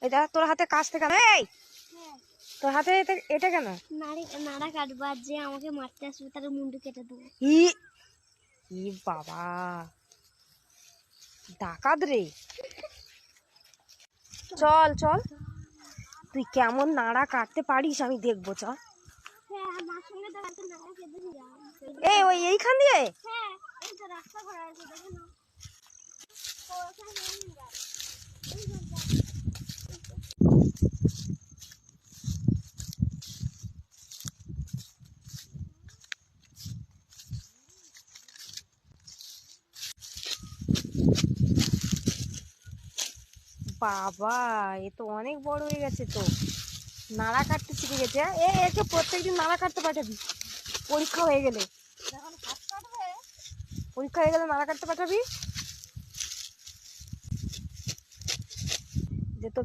এটা তোর হাতে কাটতে কেন? এই তোর হাতে এটা কেন? নাড়া কাটবা, যে আমাকে মারতে আসবে তার মুন্ডু কেটে দেবো। ই বাবা, ডাকাত রে। চল চল, তুই কেমন নাড়া কাটতে পারিস আমি দেখবো। চল। এই ওই এইখান দিয়ে রাস্তা করা আছে, দেখো না। বাবা, এ তো অনেক বড় হয়ে গেছে তো, নাড়া কাটতে শিখে গেছে। একে প্রত্যেকদিন নাড়া কাটতে পাঠাবি, পরীক্ষা হয়ে গেলে। পরীক্ষা হয়ে গেলে নাড়া কাটতে পাঠাবি।